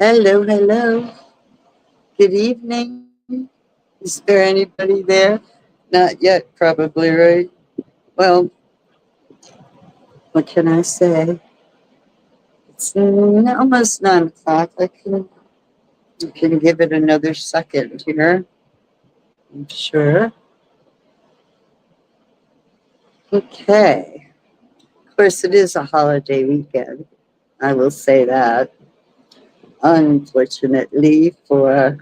Hello, hello. Good evening. Is there anybody there? Not yet, probably, right? Well, what can I say? It's almost 9 o'clock. I can give it another second here. I'm sure. Okay. Of course, it is a holiday weekend. I will say that. Unfortunately, well,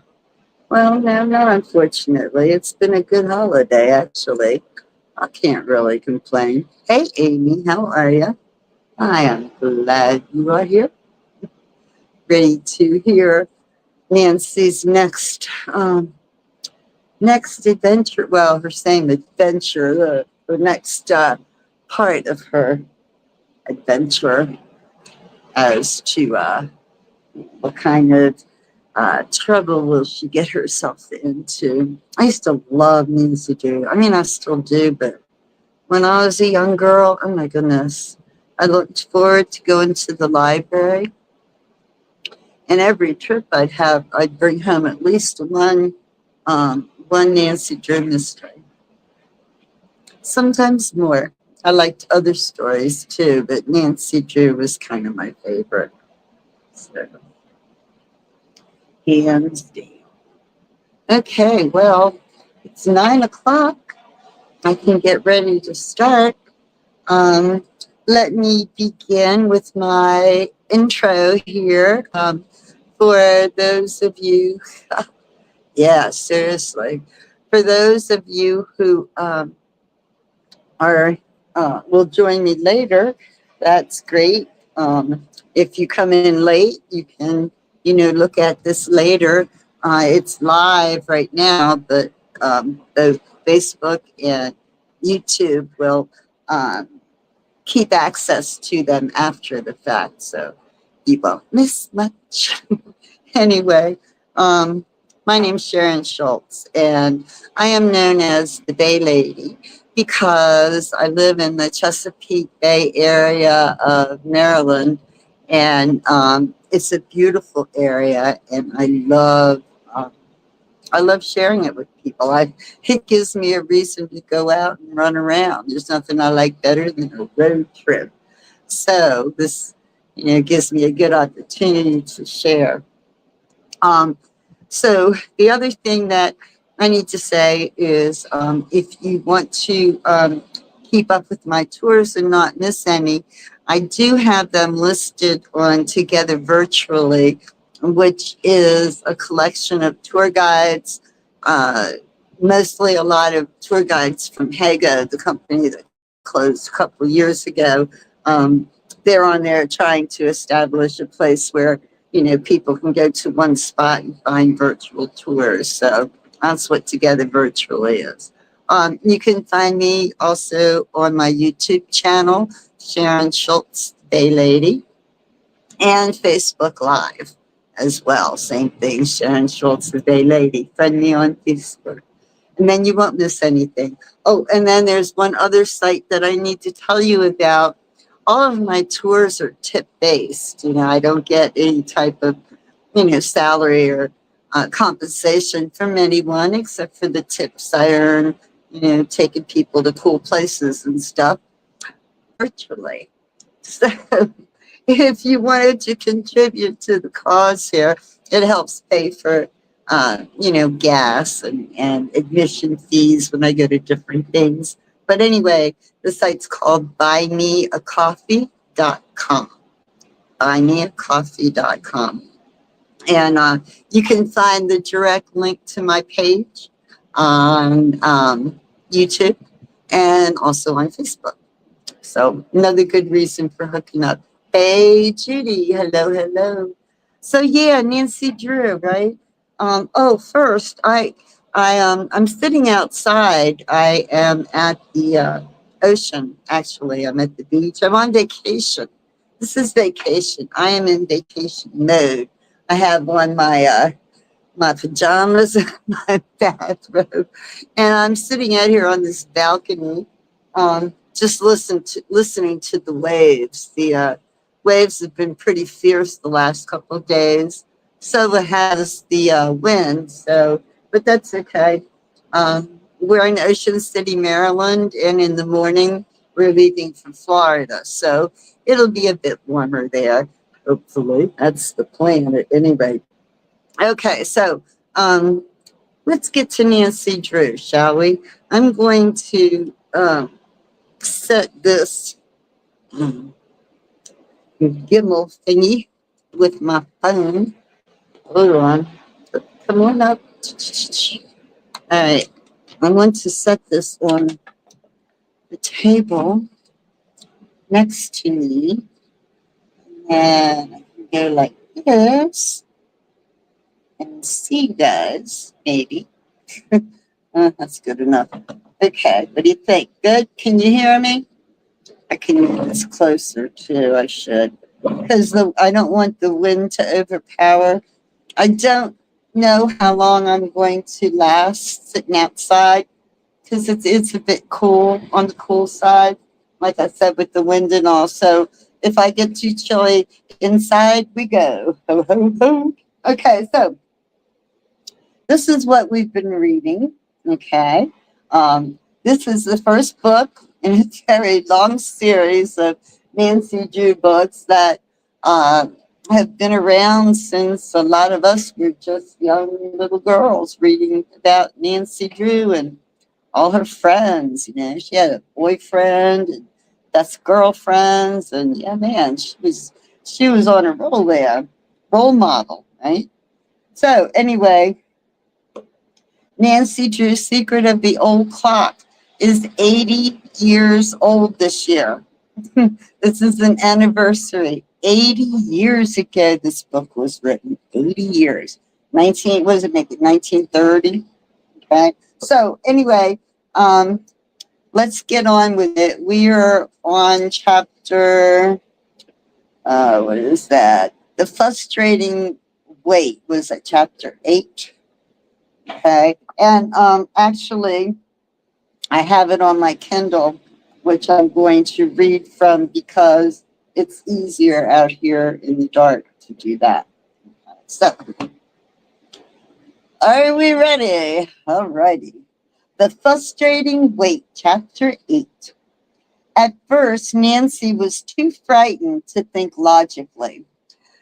no, not unfortunately. It's been a good holiday, actually. I can't really complain. Hey, Amy, how are you? I am glad you are here, ready to hear Nancy's next adventure. Well, her same adventure, the next part of her adventure as to what kind of trouble will she get herself into. I used to love Nancy Drew. I mean, I still do, but when I was a young girl, oh my goodness, I looked forward to going to the library. And every trip I'd bring home at least one Nancy Drew mystery. Sometimes more. I liked other stories too, but Nancy Drew was kind of my favorite. So, hands down. Okay, well, it's 9 o'clock. I can get ready to start. Um, Let me begin with my intro here. For those of you, yeah, seriously, for those of you who are will join me later, that's great. If you come in late, you can, look at this later. It's live right now, but both Facebook and YouTube will um, keep access to them after the fact, so you won't miss much. Anyway, my name's Sharon Schultz, and I am known as the Bay Lady because I live in the Chesapeake Bay area of Maryland, and it's a beautiful area, and I love sharing it with people. It gives me a reason to go out and run around. There's nothing I like better than a road trip. So this, gives me a good opportunity to share. Um, so the other thing that I need to say is if you want to keep up with my tours and not miss any, I do have them listed on Together Virtually, which is a collection of tour guides, uh, mostly a lot of tour guides from Haga, the company that closed a couple of years ago. They're on there trying to establish a place where people can go to one spot and find virtual tours. So that's what Together Virtually is. You can find me also on my YouTube channel, Sharon Schultz, Bay Lady, and Facebook Live as well. Same thing, Sharon Schultz, the Bay Lady. Friend me on Facebook. And then you won't miss anything. Oh, and then there's one other site that I need to tell you about. All of my tours are tip based. I don't get any type of, salary or compensation from anyone except for the tips I earn, taking people to cool places and stuff virtually. So if you wanted to contribute to the cause here, it helps pay for, gas and admission fees when I go to different things. But anyway, the site's called buymeacoffee.com. Buymeacoffee.com. And you can find the direct link to my page on YouTube and also on Facebook. So another good reason for hooking up. Hey, Judy. Hello, hello. So yeah, Nancy Drew, right? First, I'm sitting outside. I am at the ocean. Actually, I'm at the beach. I'm on vacation. This is vacation. I am in vacation mode. I have on my pajamas and my bathrobe, and I'm sitting out here on this balcony, just listening to the waves. The waves have been pretty fierce the last couple of days, So it has the wind. So, but that's okay. We're in Ocean City, Maryland, and in the morning we're leaving for Florida. So it'll be a bit warmer there. Hopefully, that's the plan at any rate. Okay, so um, let's get to Nancy Drew, shall we? I'm going to set this um, Gimel thingy with my phone. Hold on. Come on up. All right. I want to set this on the table next to me. And I can go like this and see guys, maybe. That's good enough. Okay. What do you think? Good? Can you hear me? I can move this closer too. I should. Because I don't want the wind to overpower. I don't know how long I'm going to last sitting outside because it's a bit cool on the cool side, like I said, with the wind and all. So if I get too chilly inside, we go. Ho, ho, ho. Okay, so this is what we've been reading. Okay. This is the first book in a very long series of Nancy Drew books that uh, have been around since a lot of us were just young little girls reading about Nancy Drew and all her friends. You know, she had a boyfriend and best girlfriends, and yeah, man, she was on a roll there, role model, right? So anyway, Nancy Drew's Secret of the Old Clock is 80 years old this year. This is an anniversary. 80 years ago, this book was written. 80 years. 19, what does it make it? 1930. Okay. So, anyway, let's get on with it. We are on chapter, what is that? The Frustrating Wait was at chapter 8. Okay. And actually, I have it on my Kindle, which I'm going to read from because it's easier out here in the dark to do that. So, are we ready? All righty. The Frustrating Wait, Chapter 8. At first, Nancy was too frightened to think logically.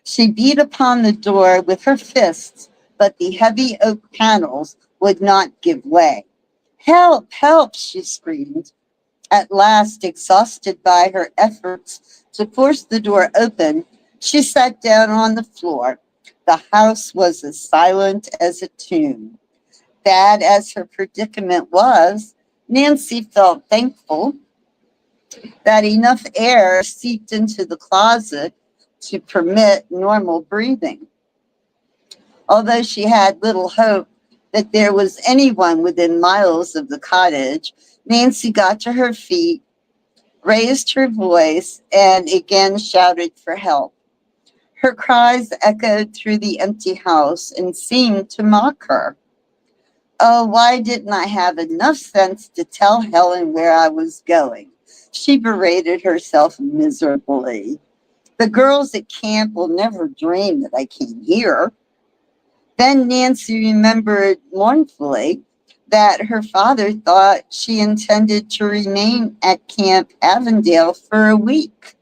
She beat upon the door with her fists, but the heavy oak panels would not give way. Help, help, she screamed. At last, exhausted by her efforts to force the door open, she sat down on the floor. The house was as silent as a tomb. Bad as her predicament was, Nancy felt thankful that enough air seeped into the closet to permit normal breathing. Although she had little hope that there was anyone within miles of the cottage, Nancy got to her feet, raised her voice, and again shouted for help. Her cries echoed through the empty house and seemed to mock her. Oh, why didn't I have enough sense to tell Helen where I was going? She berated herself miserably. The girls at camp will never dream that I came here. Then Nancy remembered mournfully that her father thought she intended to remain at Camp Avondale for a week.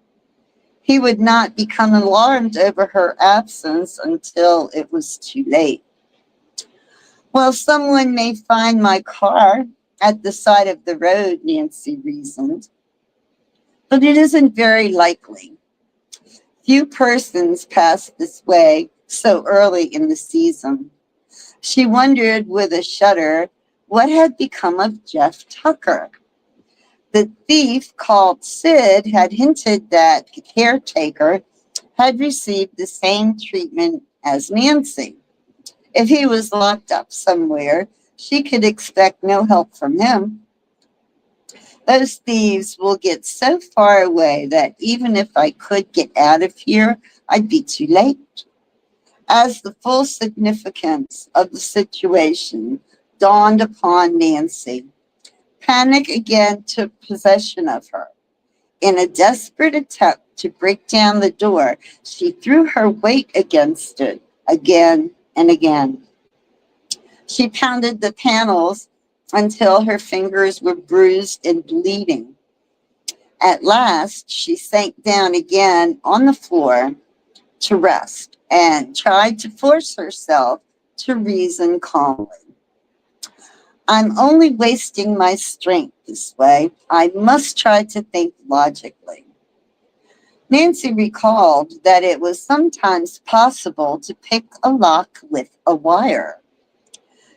He would not become alarmed over her absence until it was too late. Well, someone may find my car at the side of the road, Nancy reasoned, but it isn't very likely. Few persons pass this way so early in the season. She wondered with a shudder what had become of Jeff Tucker. The thief called Sid had hinted that the caretaker had received the same treatment as Nancy. If he was locked up somewhere, she could expect no help from him. Those thieves will get so far away that even if I could get out of here, I'd be too late. As the full significance of the situation dawned upon Nancy, panic again took possession of her. In a desperate attempt to break down the door, she threw her weight against it again and again. She pounded the panels until her fingers were bruised and bleeding. At last, she sank down again on the floor to rest and tried to force herself to reason calmly. I'm only wasting my strength this way. I must try to think logically. Nancy recalled that it was sometimes possible to pick a lock with a wire.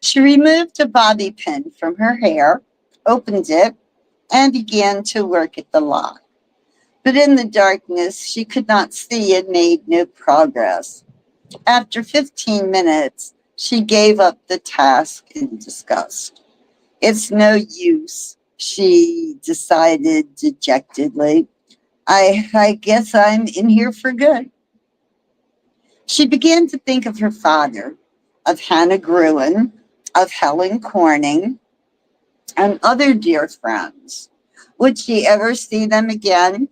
She removed a bobby pin from her hair, opened it, and began to work at the lock. But in the darkness, she could not see and made no progress. After 15 minutes, she gave up the task in disgust. It's no use, she decided dejectedly. I guess I'm in here for good. She began to think of her father, of Hannah Gruen, of Helen Corning, and other dear friends. Would she ever see them again?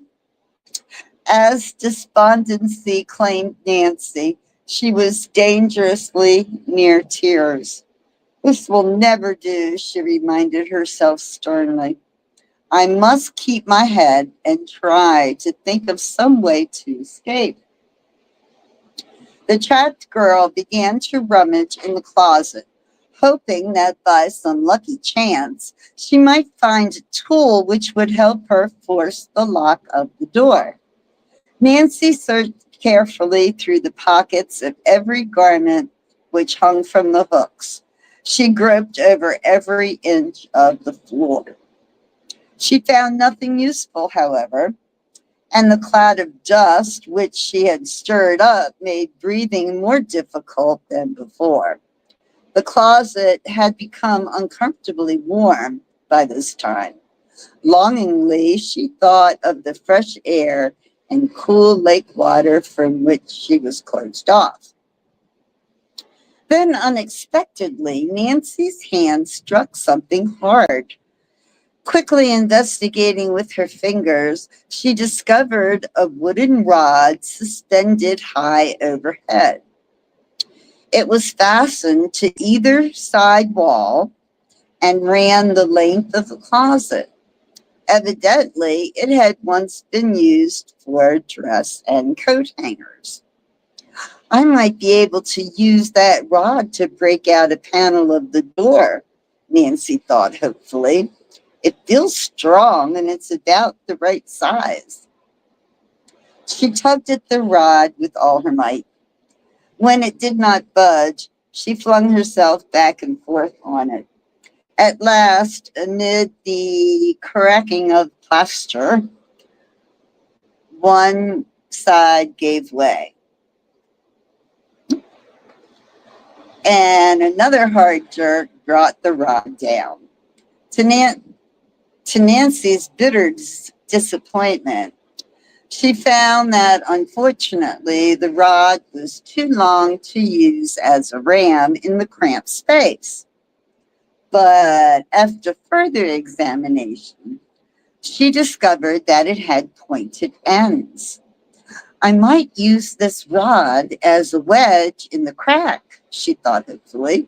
As despondency claimed Nancy, she was dangerously near tears. This will never do, she reminded herself sternly. I must keep my head and try to think of some way to escape. The trapped girl began to rummage in the closet, hoping that by some lucky chance she might find a tool which would help her force the lock of the door. Nancy searched carefully through the pockets of every garment which hung from the hooks. She groped over every inch of the floor. She found nothing useful, however, and the cloud of dust which she had stirred up made breathing more difficult than before. The closet had become uncomfortably warm by this time. Longingly, she thought of the fresh air and cool lake water from which she was closed off. Then, unexpectedly, Nancy's hand struck something hard. Quickly investigating with her fingers, she discovered a wooden rod suspended high overhead. It was fastened to either side wall and ran the length of the closet. Evidently, it had once been used for dress and coat hangers. I might be able to use that rod to break out a panel of the door, Nancy thought hopefully. It feels strong and it's about the right size. She tugged at the rod with all her might. When it did not budge, she flung herself back and forth on it. At last, amid the cracking of plaster, one side gave way, and another hard jerk brought the rod down. To, to Nancy's bitter disappointment, she found that unfortunately the rod was too long to use as a ram in the cramped space. But after further examination, she discovered that it had pointed ends. I might use this rod as a wedge in the crack, she thought hopefully.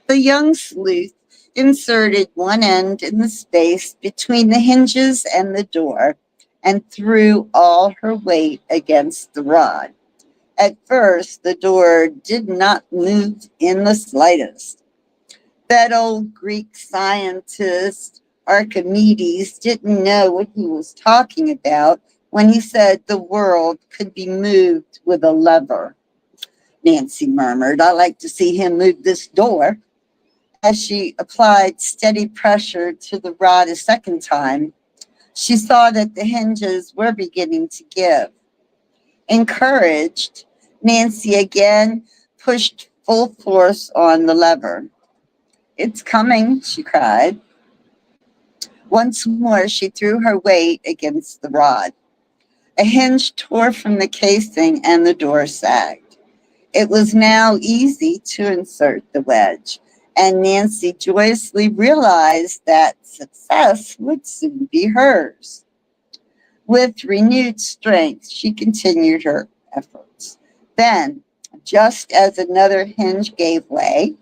The young sleuth inserted one end in the space between the hinges and the door and threw all her weight against the rod. At first, the door did not move in the slightest. That old Greek scientist Archimedes didn't know what he was talking about when he said the world could be moved with a lever. Nancy murmured, I like to see him move this door. As she applied steady pressure to the rod a second time, she saw that the hinges were beginning to give. Encouraged, Nancy again pushed full force on the lever. It's coming, she cried. Once more, she threw her weight against the rod. A hinge tore from the casing and the door sagged. It was now easy to insert the wedge, and Nancy joyously realized that success would soon be hers. With renewed strength, she continued her efforts. Then, Just as another hinge gave way,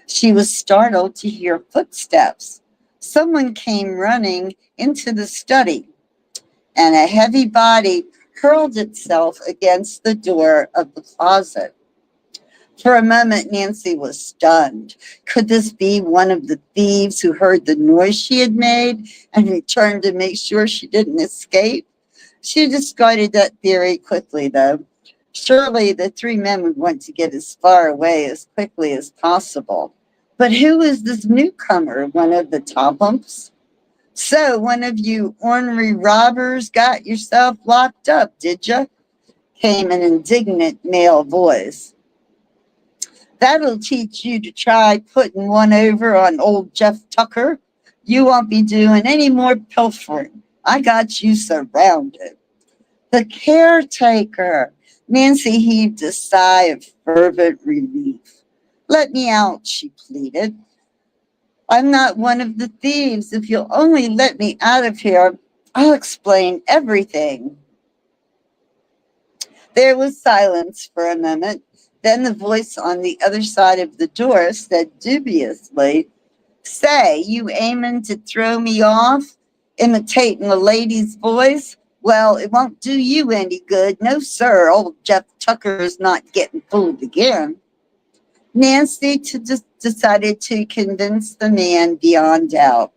she was startled to hear footsteps. Someone came running into the study, and a heavy body hurled itself against the door of the closet. For a moment, Nancy was stunned. Could this be one of the thieves who heard the noise she had made and returned to make sure she didn't escape? She discarded that theory quickly, though. Surely the three men would want to get as far away as quickly as possible. But who is this newcomer? One of the Tophams? So, one of you ornery robbers got yourself locked up, did you? Came an indignant male voice. That'll teach you to try putting one over on old Jeff Tucker. You won't be doing any more pilfering. I got you surrounded. The caretaker. Nancy heaved a sigh of fervent relief. Let me out, she pleaded. I'm not one of the thieves. If you'll only let me out of here, I'll explain everything. There was silence for a moment. Then the voice on the other side of the door said dubiously, Say, you aiming to throw me off? Imitating a lady's voice? Well, it won't do you any good. No, sir. Old Jeff Tucker is not getting fooled again. Nancy decided to convince the man beyond doubt.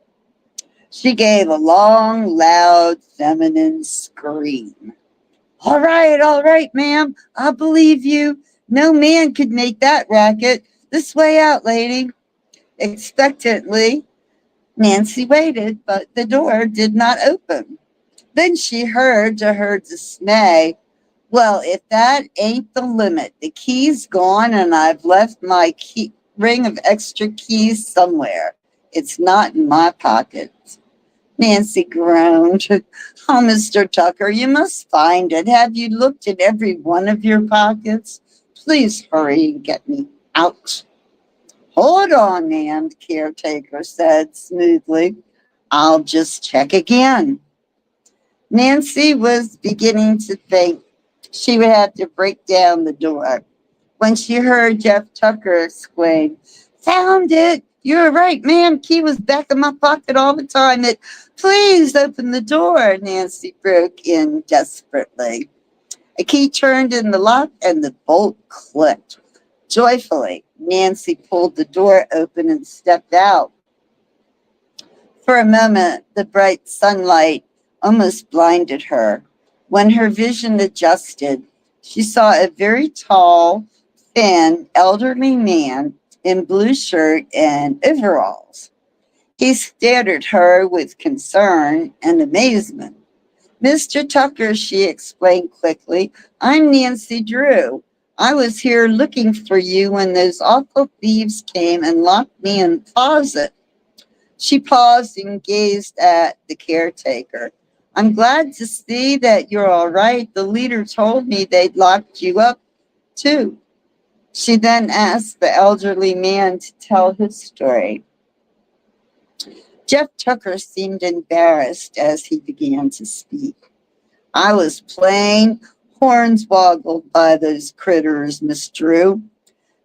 She gave a long, loud, feminine scream. All right, ma'am. I believe you. No man could make that racket. This way out, lady. Expectantly, Nancy waited, but the door did not open. Then she heard, to her dismay, well, if that ain't the limit, the key's gone and I've left my ring of extra keys somewhere. It's not in my pocket. Nancy groaned. Oh, Mr. Tucker, you must find it. Have you looked at every one of your pockets? Please hurry and get me out. Hold on, ma'am, the caretaker said smoothly. I'll just check again. Nancy was beginning to think she would have to break down the door when she heard Jeff Tucker exclaim, Found it! You're right, ma'am. Key was back in my pocket all the time. Please open the door, Nancy broke in desperately. A key turned in the lock and the bolt clicked. Joyfully, Nancy pulled the door open and stepped out. For a moment, the bright sunlight almost blinded her. When her vision adjusted, she saw a very tall, thin, elderly man in blue shirt and overalls. He stared at her with concern and amazement. Mr. Tucker, she explained quickly, I'm Nancy Drew. I was here looking for you when those awful thieves came and locked me in the closet. She paused and gazed at the caretaker. I'm glad to see that you're all right. The leader told me they'd locked you up, too. She then asked the elderly man to tell his story. Jeff Tucker seemed embarrassed as he began to speak. I was plain hornswoggled by those critters, Miss Drew.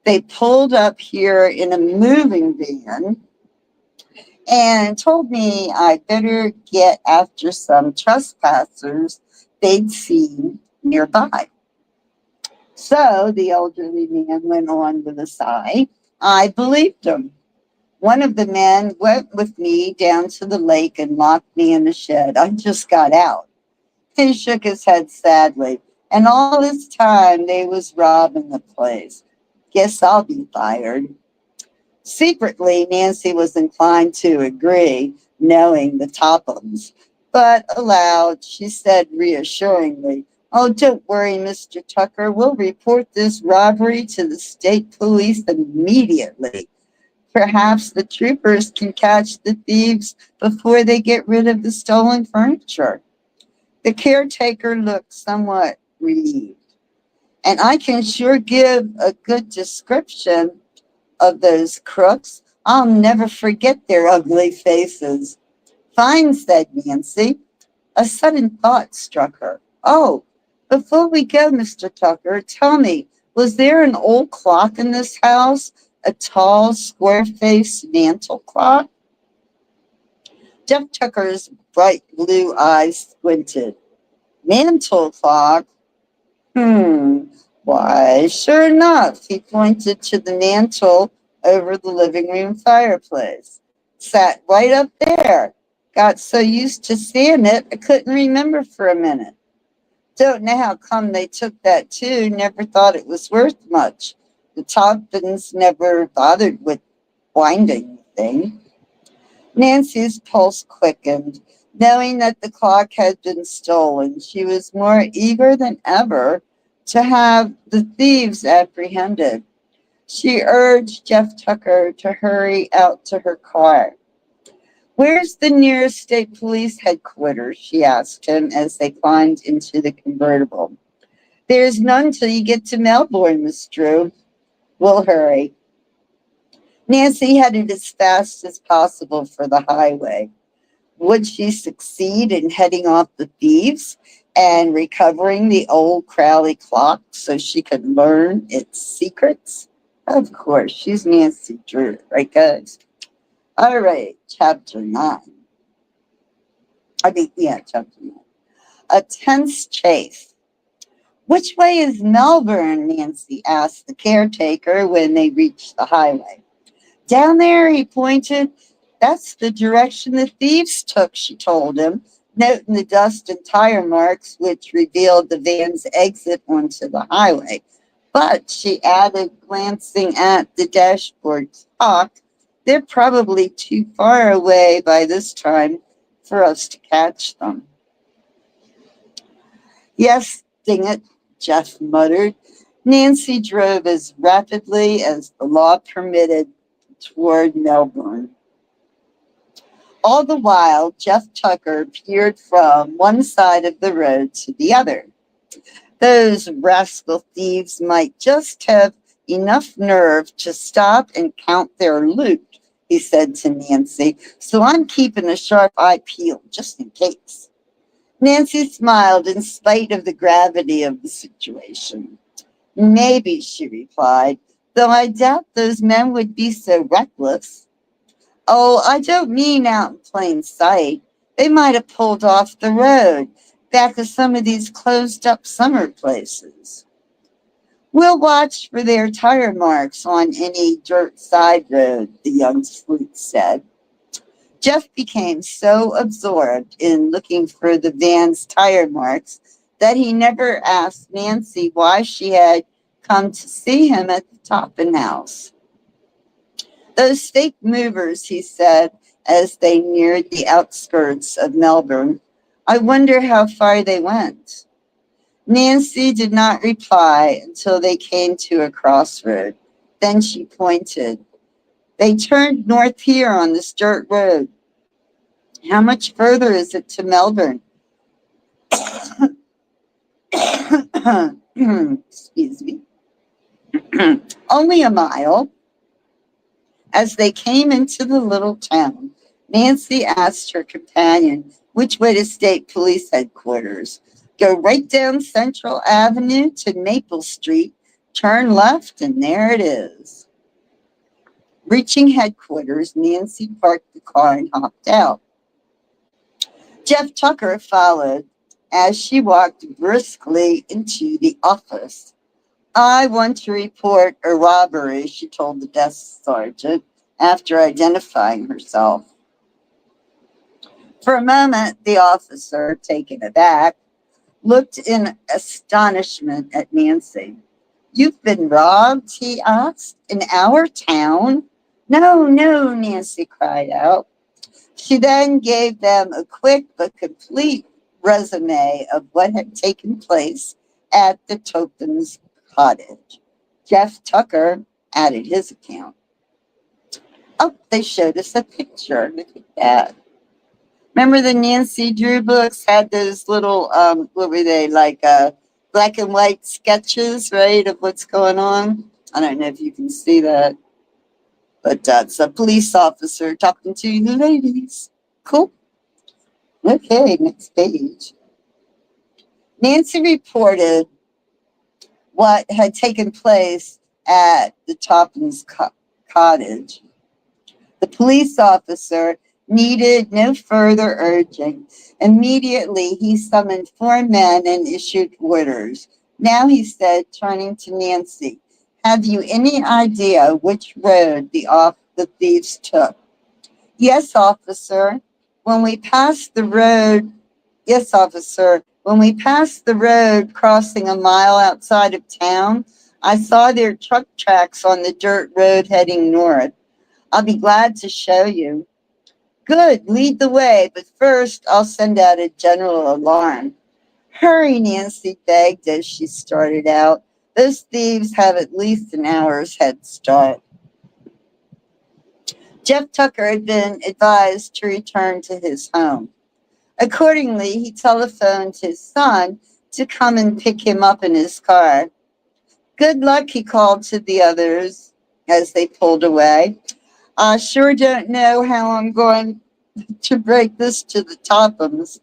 They pulled up here in a moving van and told me I'd better get after some trespassers they'd seen nearby. So the elderly man went on with a sigh. I believed him. One of the men went with me down to the lake and locked me in the shed. I just got out. He shook his head sadly. And all this time they was robbing the place. Guess I'll be fired. Secretly, Nancy was inclined to agree, knowing the Tophams. But aloud, she said reassuringly, Oh, don't worry, Mr. Tucker. We'll report this robbery to the state police immediately. Perhaps the troopers can catch the thieves before they get rid of the stolen furniture. The caretaker looked somewhat relieved. And I can sure give a good description of those crooks. I'll never forget their ugly faces. Fine, said Nancy. A sudden thought struck her. Oh, before we go, Mr. Tucker, tell me, Was there an old clock in this house? A tall, square-faced mantel clock? Jeff Tucker's bright blue eyes squinted. Mantel clock? Hmm. Why, sure enough, he pointed to the mantel over the living room fireplace. Sat right up there. Got so used to seeing it, I couldn't remember for a minute. Don't know how come they took that too. Never thought it was worth much. The Tompkins never bothered with winding the thing. Nancy's pulse quickened. Knowing that the clock had been stolen, she was more eager than ever to have the thieves apprehended. She urged Jeff Tucker to hurry out to her car. Where's the nearest state police headquarters? She asked him as they climbed into the convertible. There's none till you get to Melbourne, Miss Drew. We'll hurry. Nancy headed as fast as possible for the highway. Would she succeed in heading off the thieves and recovering the old Crowley clock so she could learn its secrets? Of course, she's Nancy Drew, right, guys? All right, chapter 9. Chapter 9. A tense chase. Which way is Melbourne? Nancy asked the caretaker when they reached the highway. Down there, he pointed. That's the direction the thieves took, she told him, noting the dust and tire marks which revealed the van's exit onto the highway. But, she added, glancing at the dashboard clock, they're probably too far away by this time for us to catch them. Yes, ding it, Jeff muttered. Nancy drove as rapidly as the law permitted toward Melbourne. All the while, Jeff Tucker peered from one side of the road to the other. Those rascal thieves might just have enough nerve to stop and count their loot, he said to Nancy, so I'm keeping a sharp eye peeled just in case. Nancy smiled in spite of the gravity of the situation. Maybe, she replied, though I doubt those men would be so reckless. Oh, I don't mean out in plain sight. They might have pulled off the road, back of some of these closed-up summer places. We'll watch for their tire marks on any dirt side road, the young sleuth said. Jeff became so absorbed in looking for the van's tire marks that he never asked Nancy why she had come to see him at the Toppin house. Those fake movers, he said, as they neared the outskirts of Melbourne. I wonder how far they went. Nancy did not reply until they came to a crossroad. Then she pointed. They turned north here on this dirt road. How much further is it to Melbourne? Excuse me. Only a mile. As they came into the little town, Nancy asked her companion which way to state police headquarters. Go right down Central Avenue to Maple Street, turn left, and there it is. Reaching headquarters, Nancy parked the car and hopped out. Jeff Tucker followed as she walked briskly into the office. I want to report a robbery, she told the desk sergeant after identifying herself. For a moment, the officer, taken aback, looked in astonishment at Nancy. You've been robbed, he asked, in our town? No, no, Nancy cried out. She then gave them a quick but complete resume of what had taken place at the Tompkins cottage. Jeff Tucker added his account. Oh, they showed us a picture. Look at that. Remember the Nancy Drew books had those little, what were they, like black and white sketches, right, of what's going on? I don't know if you can see that. But it's a police officer talking to the ladies. Cool. Okay, next page. Nancy reported what had taken place at the Toppins cottage. The police officer needed no further urging. Immediately, he summoned 4 men and issued orders. Now, he said, turning to Nancy, have you any idea which road the thieves took? Yes, officer. When we passed the road, yes, officer. When we passed the road crossing a mile outside of town, I saw their truck tracks on the dirt road heading north. I'll be glad to show you. Good, lead the way, but first I'll send out a general alarm. Hurry, Nancy begged as she started out. Those thieves have at least an hour's head start. Jeff Tucker had been advised to return to his home. Accordingly, he telephoned his son to come and pick him up in his car. Good luck, he called to the others as they pulled away. I sure don't know how I'm going to break this to the Tophams.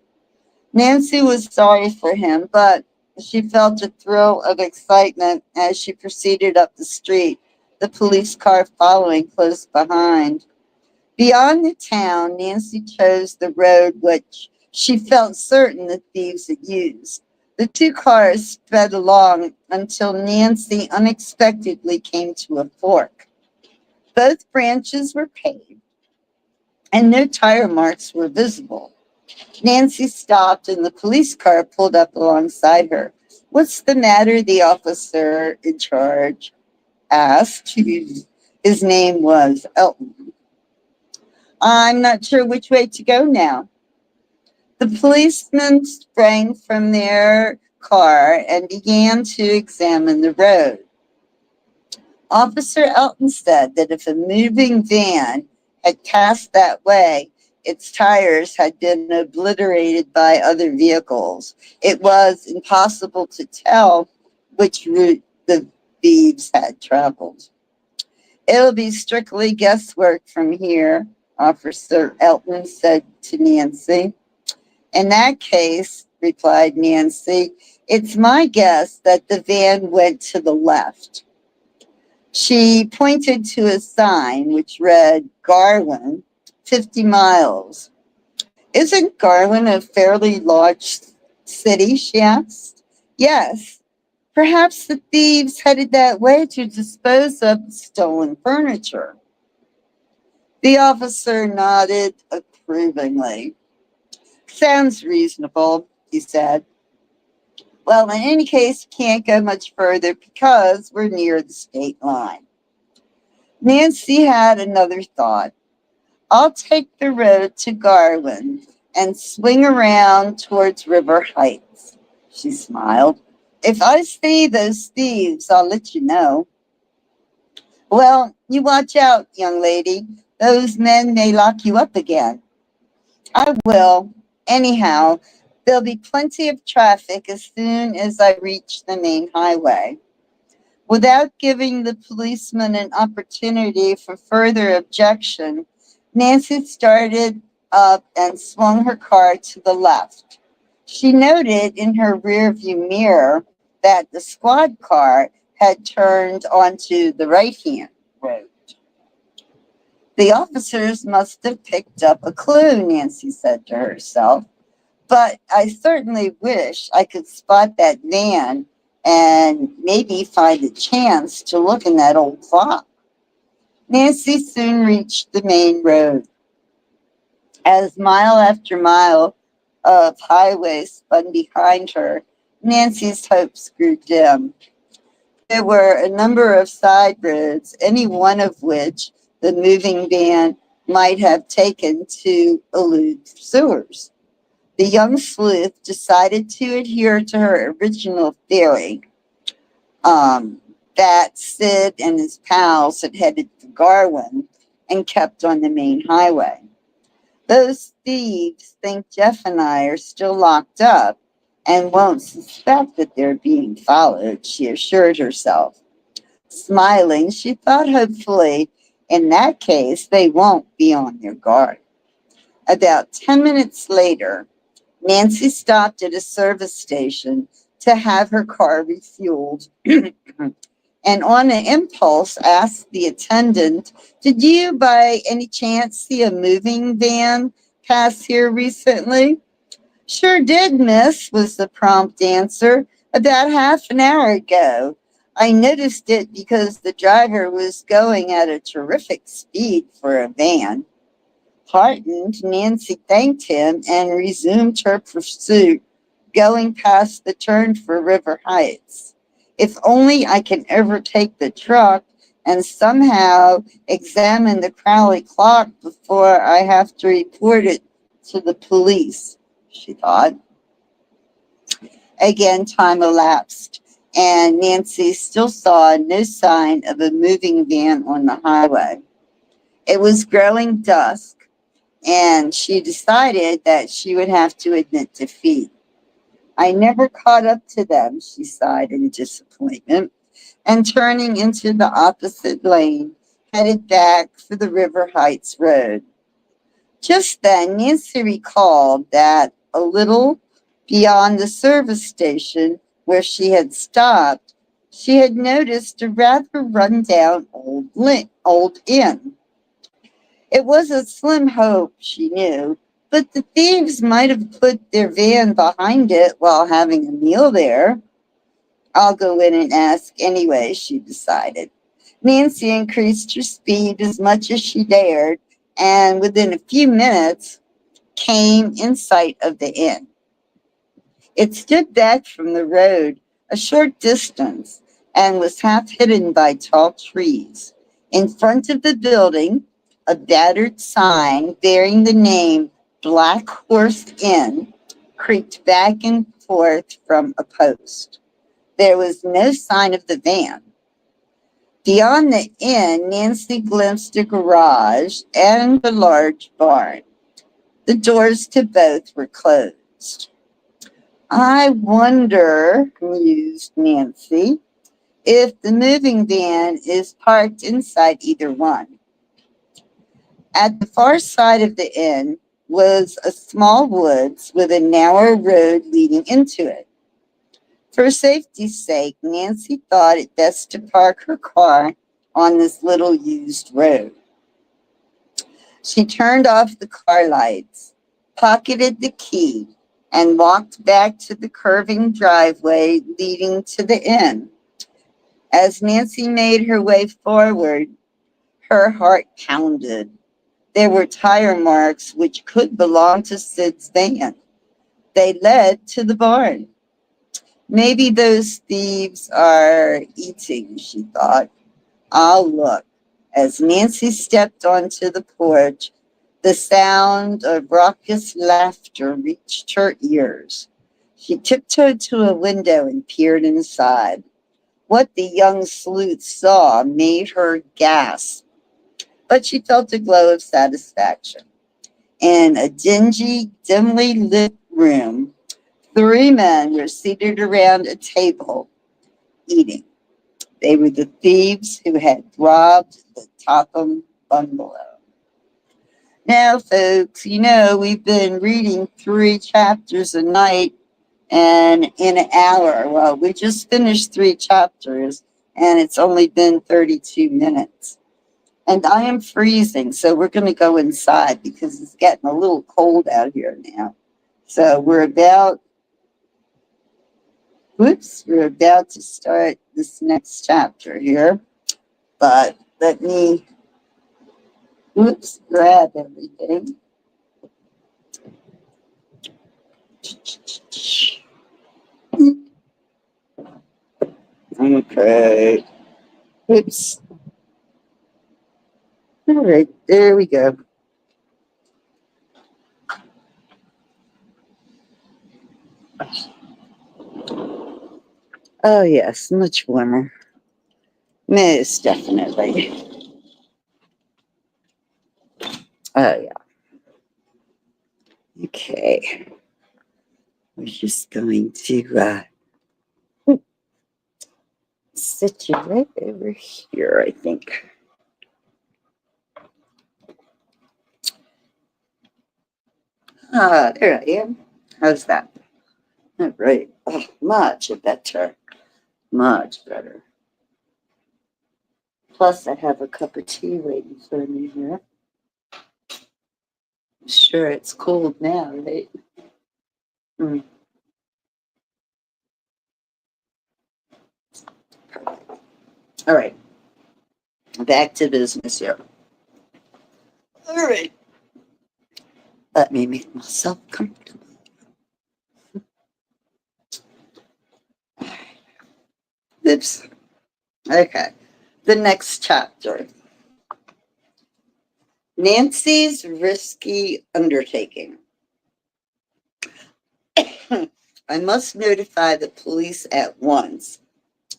Nancy was sorry for him, but she felt a thrill of excitement as she proceeded up the street, the police car following close behind. Beyond the town, Nancy chose the road which she felt certain the thieves had used. The 2 cars sped along until Nancy unexpectedly came to a fork. Both branches were paved, and no tire marks were visible. Nancy stopped, and the police car pulled up alongside her. What's the matter? The officer in charge asked. His name was Elton. I'm not sure which way to go now. The policemen sprang from their car and began to examine the road. Officer Elton said that if a moving van had passed that way, its tires had been obliterated by other vehicles. It was impossible to tell which route the thieves had traveled. It'll be strictly guesswork from here, Officer Elton said to Nancy. In that case, replied Nancy, it's my guess that the van went to the left. She pointed to a sign which read Garwin, 50 miles. Isn't Garwin a fairly large city? She asked. Yes. Perhaps the thieves headed that way to dispose of stolen furniture. The officer nodded approvingly. Sounds reasonable, he said. Well, in any case, we can't go much further because we're near the state line. Nancy had another thought. I'll take the road to Garwin and swing around towards River Heights. She smiled. If I see those thieves, I'll let you know. Well, you watch out, young lady. Those men may lock you up again. I will. Anyhow, there'll be plenty of traffic as soon as I reach the main highway. Without giving the policeman an opportunity for further objection, Nancy started up and swung her car to the left. She noted in her rearview mirror that the squad car had turned onto the right-hand road. The officers must have picked up a clue, Nancy said to herself. But I certainly wish I could spot that van and maybe find a chance to look in that old clock. Nancy soon reached the main road. As mile after mile of highway spun behind her, Nancy's hopes grew dim. There were a number of side roads, any one of which the moving van might have taken to elude pursuers. The young sleuth decided to adhere to her original theory that Sid and his pals had headed for Garwin and kept on the main highway. Those thieves think Jeff and I are still locked up and won't suspect that they're being followed, she assured herself. Smiling, she thought hopefully, in that case, they won't be on their guard. About 10 minutes later, Nancy stopped at a service station to have her car refueled. And on an impulse asked the attendant, "Did you by any chance see a moving van pass here recently?" "Sure did, miss," was the prompt answer. "About half an hour ago. I noticed it because the driver was going at a terrific speed for a van." Heartened, Nancy thanked him and resumed her pursuit, going past the turn for River Heights. "If only I can overtake the truck and somehow examine the Crowley clock before I have to report it to the police," she thought. Again, time elapsed, and Nancy still saw no sign of a moving van on the highway. It was growing dusk, and she decided that she would have to admit defeat. "I never caught up to them," she sighed in disappointment, and turning into the opposite lane, headed back for the River Heights Road. Just then, Nancy recalled that a little beyond the service station where she had stopped, she had noticed a rather run-down old inn. It was a slim hope, she knew, but the thieves might have put their van behind it while having a meal there. "I'll go in and ask anyway," she decided. Nancy increased her speed as much as she dared, and within a few minutes came in sight of the inn. It stood back from the road a short distance and was half hidden by tall trees. In front of the building, a battered sign bearing the name Black Horse Inn creaked back and forth from a post. There was no sign of the van. Beyond the inn, Nancy glimpsed a garage and a large barn. The doors to both were closed. "I wonder," mused Nancy, "if the moving van is parked inside either one." At the far side of the inn was a small woods with a narrow road leading into it. For safety's sake, Nancy thought it best to park her car on this little used road. She turned off the car lights, pocketed the key, and walked back to the curving driveway leading to the inn. As Nancy made her way forward, her heart pounded. There were tire marks which could belong to Sid's van. They led to the barn. "Maybe those thieves are eating," she thought. "I'll look." As Nancy stepped onto the porch, the sound of raucous laughter reached her ears. She tiptoed to a window and peered inside. What the young sleuth saw made her gasp, but she felt a glow of satisfaction. In a dingy, dimly lit room, three men were seated around a table eating. They were the thieves who had robbed the Topham bungalow. Now, folks, we've been reading 3 chapters a night and in an hour. Well, we just finished 3 chapters and it's only been 32 minutes. And I am freezing, so we're going to go inside because it's getting a little cold out here now. So we're about to start this next chapter here. But let me, grab everything. Okay. Oops. All right, there we go. Oh, yes, much warmer. Most definitely. Oh, yeah. Okay. We're just going to sit you right over here, I think. Ah, there I am. How's that? All right. Oh, much better. Much better. Plus, I have a cup of tea waiting for me here. Sure, it's cold now, right? Mm. All right. Back to business here. All right. Let me make myself comfortable. Oops. Okay. The next chapter. Nancy's risky undertaking. I must notify the police at once,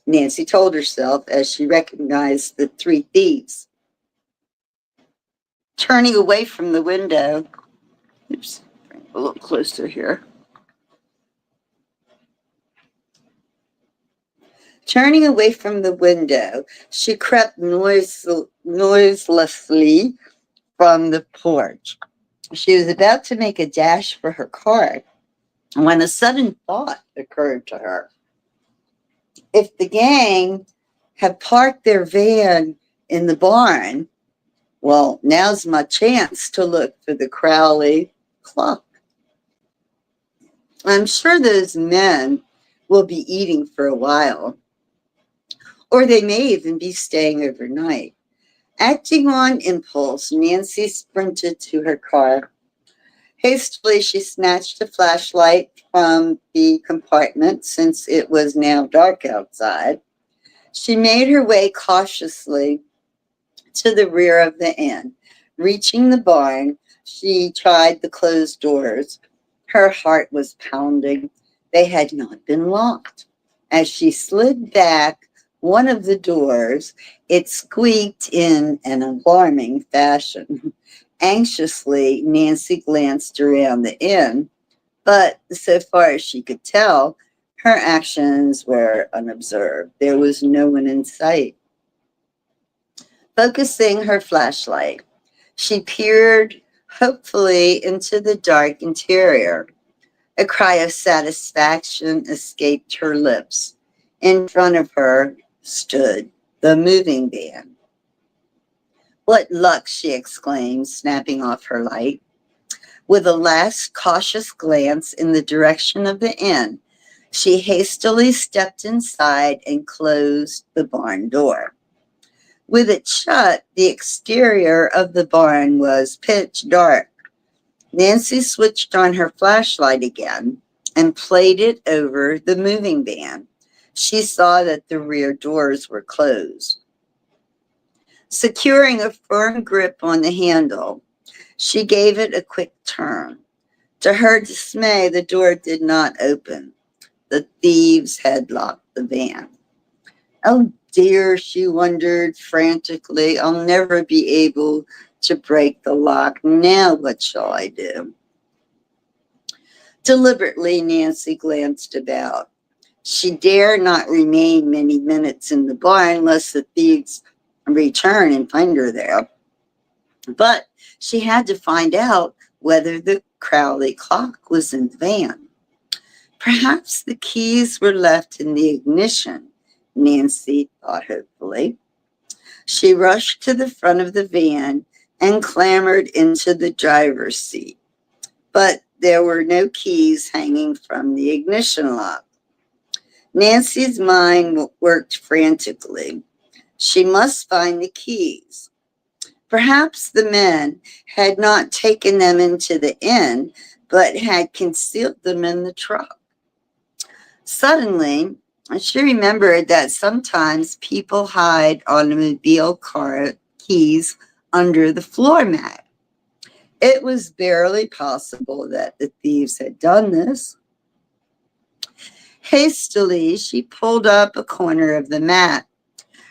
Nancy told herself as she recognized the three thieves. Turning away from the window, oops, bring it a little closer here. Turning away from the window, she crept noiselessly from the porch. She was about to make a dash for her car when a sudden thought occurred to her. If the gang had parked their van in the barn, well, now's my chance to look for the Crowley clock. I'm sure those men will be eating for a while, or they may even be staying overnight. Acting on impulse, Nancy sprinted to her car. Hastily, she snatched a flashlight from the compartment since it was now dark outside. She made her way cautiously to the rear of the inn. Reaching the barn, she tried the closed doors. Her heart was pounding. They had not been locked. As she slid back one of the doors, it squeaked in an alarming fashion. Anxiously, Nancy glanced around the inn, but so far as she could tell, her actions were unobserved. There was no one in sight. Focusing her flashlight, she peered hopefully into the dark interior. A cry of satisfaction escaped her lips. In front of her stood the moving van. What luck, she exclaimed, snapping off her light. With a last cautious glance in the direction of the inn, she hastily stepped inside and closed the barn door. With it shut, the exterior of the barn was pitch dark. Nancy switched on her flashlight again and played it over the moving van. She saw that the rear doors were closed. Securing a firm grip on the handle, she gave it a quick turn. To her dismay, the door did not open. The thieves had locked the van. Oh dear, she wondered frantically. I'll never be able to break the lock. Now what shall I do? Deliberately, Nancy glanced about. She dare not remain many minutes in the barn lest the thieves return and find her there. But she had to find out whether the Crowley clock was in the van. Perhaps the keys were left in the ignition, Nancy thought hopefully. She rushed to the front of the van and clambered into the driver's seat. But there were no keys hanging from the ignition lock. Nancy's mind worked frantically. She must find the keys. Perhaps the men had not taken them into the inn, but had concealed them in the truck. Suddenly, she remembered that sometimes people hide automobile car keys under the floor mat. It was barely possible that the thieves had done this. Hastily, she pulled up a corner of the mat.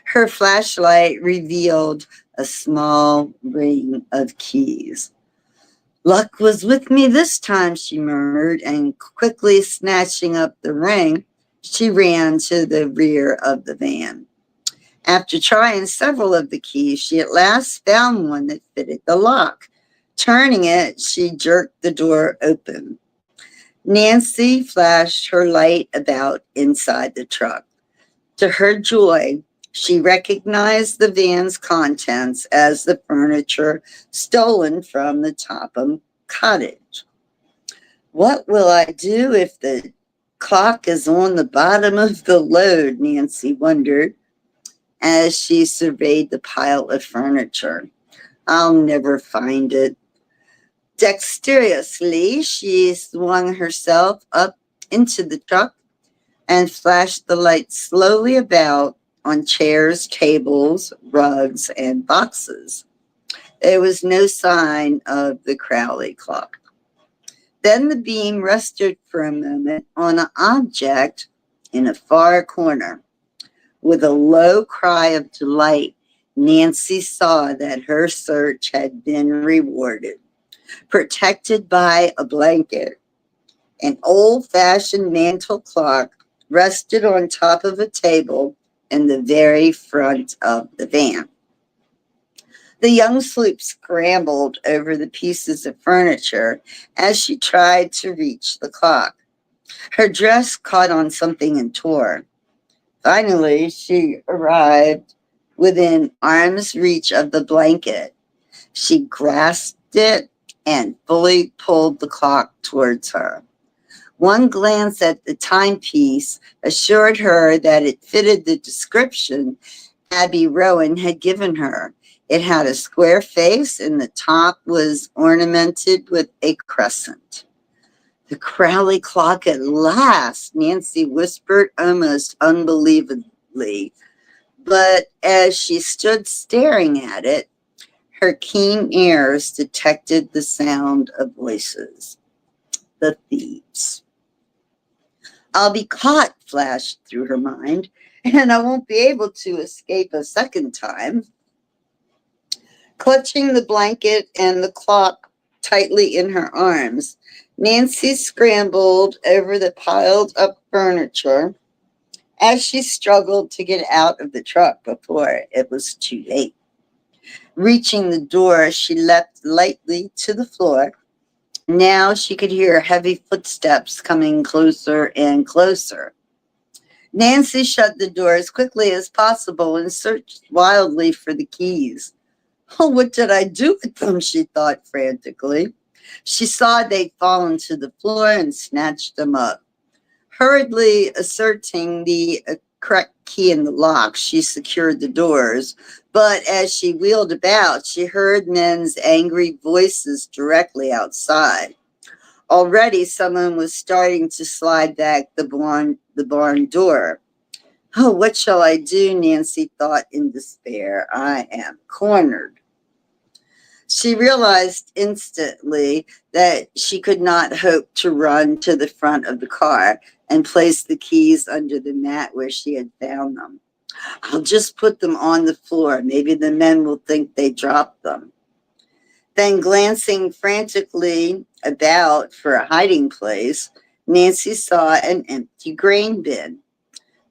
Her flashlight revealed a small ring of keys. Luck was with me this time, she murmured, and quickly snatching up the ring, she ran to the rear of the van. After trying several of the keys, she at last found one that fitted the lock. Turning it, she jerked the door open. Nancy flashed her light about inside the truck. To her joy, she recognized the van's contents as the furniture stolen from the Topham cottage. What will I do if the clock is on the bottom of the load? Nancy wondered as she surveyed the pile of furniture. I'll never find it. Dexterously, she swung herself up into the truck and flashed the light slowly about on chairs, tables, rugs, and boxes. There was no sign of the Crowley clock. Then the beam rested for a moment on an object in a far corner. With a low cry of delight, Nancy saw that her search had been rewarded. Protected by a blanket, an old-fashioned mantel clock rested on top of a table in the very front of the van. The young sloop scrambled over the pieces of furniture as she tried to reach the clock. Her dress caught on something and tore. Finally, she arrived within arm's reach of the blanket. She grasped it and fully pulled the clock towards her. One glance at the timepiece assured her that it fitted the description Abby Rowan had given her. It had a square face and the top was ornamented with a crescent. The Crowley clock at last, Nancy whispered almost unbelievably. But as she stood staring at it, her keen ears detected the sound of voices. The thieves. I'll be caught, flashed through her mind, and I won't be able to escape a second time. Clutching the blanket and the clock tightly in her arms, Nancy scrambled over the piled up furniture as she struggled to get out of the truck before it was too late. Reaching the door, she leapt lightly to the floor. Now she could hear heavy footsteps coming closer and closer. Nancy shut the door as quickly as possible and searched wildly for the keys. Oh, what did I do with them? She thought frantically. She saw they'd fallen to the floor and snatched them up. Hurriedly asserting the correct key in the lock, she secured the doors. But as she wheeled about, she heard men's angry voices directly outside. Already someone was starting to slide back the barn door. Oh, what shall I do? Nancy thought in despair. I am cornered. She realized instantly that she could not hope to run to the front of the car and place the keys under the mat where she had found them. I'll just put them on the floor. Maybe the men will think they dropped them. Then, glancing frantically about for a hiding place, Nancy saw an empty grain bin.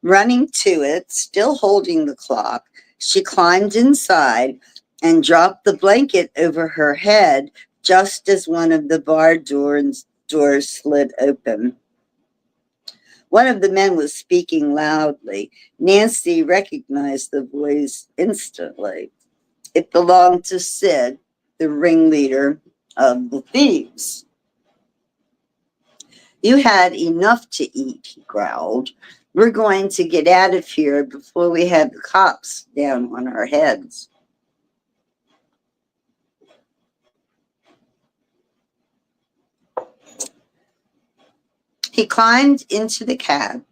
Running to it, still holding the clock, she climbed inside and dropped the blanket over her head just as one of the bar doors slid open. One of the men was speaking loudly. Nancy recognized the voice instantly. It belonged to Sid, the ringleader of the thieves. You had enough to eat, he growled. We're going to get out of here before we have the cops down on our heads. He climbed into the cab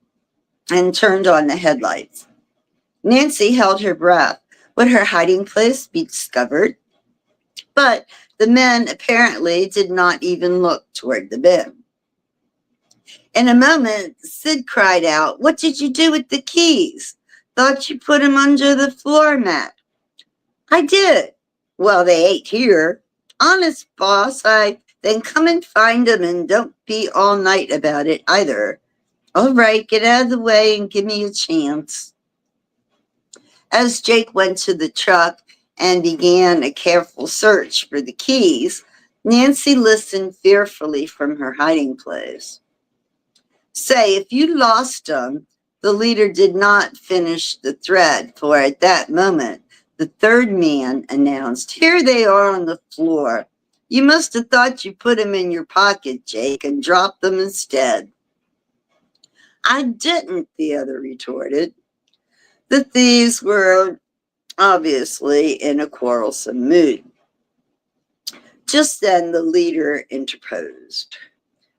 and turned on the headlights. Nancy held her breath. Would her hiding place be discovered? But the men apparently did not even look toward the bin. In a moment, Sid cried out, "What did you do with the keys? Thought you put them under the floor mat." "I did." "Well, they ain't here." "Honest, boss, then come and find them and don't be all night about it either." "All right, get out of the way and give me a chance." As Jake went to the truck and began a careful search for the keys, Nancy listened fearfully from her hiding place. Say, if you lost them, the leader did not finish the thread, for at that moment, the third man announced, "Here they are on the floor. You must have thought you put them in your pocket, Jake, and dropped them instead." "I didn't," the other retorted. The thieves were obviously in a quarrelsome mood. Just then the leader interposed.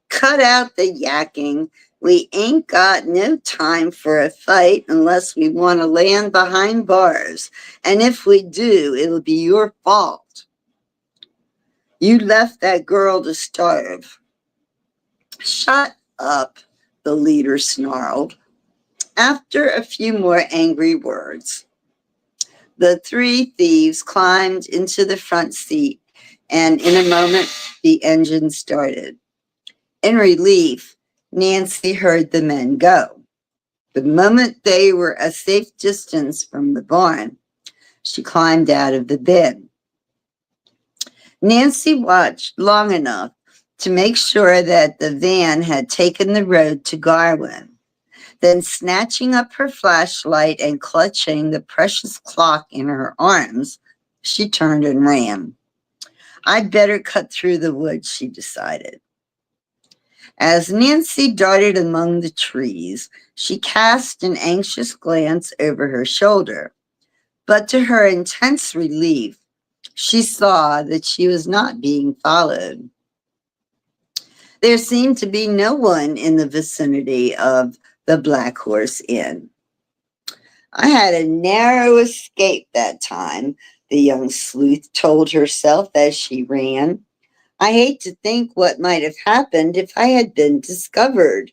"Cut out the yakking. We ain't got no time for a fight unless we want to land behind bars. And if we do, it'll be your fault. You left that girl to starve." "Shut up," the leader snarled. After a few more angry words, the three thieves climbed into the front seat, and in a moment, the engine started. In relief, Nancy heard the men go. The moment they were a safe distance from the barn, she climbed out of the bed. Nancy watched long enough to make sure that the van had taken the road to Garwin. Then, snatching up her flashlight and clutching the precious clock in her arms, she turned and ran. "I'd better cut through the woods," she decided. As Nancy darted among the trees, she cast an anxious glance over her shoulder. But to her intense relief, she saw that she was not being followed. There seemed to be no one in the vicinity of the Black Horse Inn. "I had a narrow escape that time," the young sleuth told herself as she ran. "I hate to think what might have happened if I had been discovered."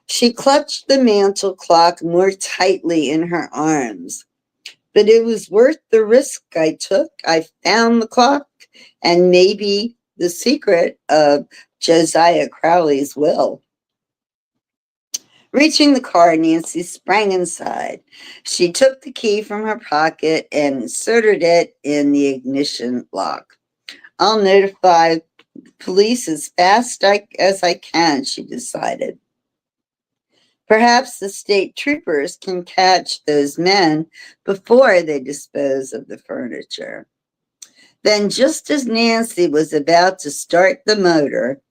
She clutched the mantel clock more tightly in her arms. "But it was worth the risk I took. I found the clock and maybe the secret of Josiah Crowley's will." Reaching the car, Nancy sprang inside. She took the key from her pocket and inserted it in the ignition lock. "I'll notify police as fast as I can," she decided. "Perhaps the state troopers can catch those men before they dispose of the furniture." Then, just as Nancy was about to start the motor,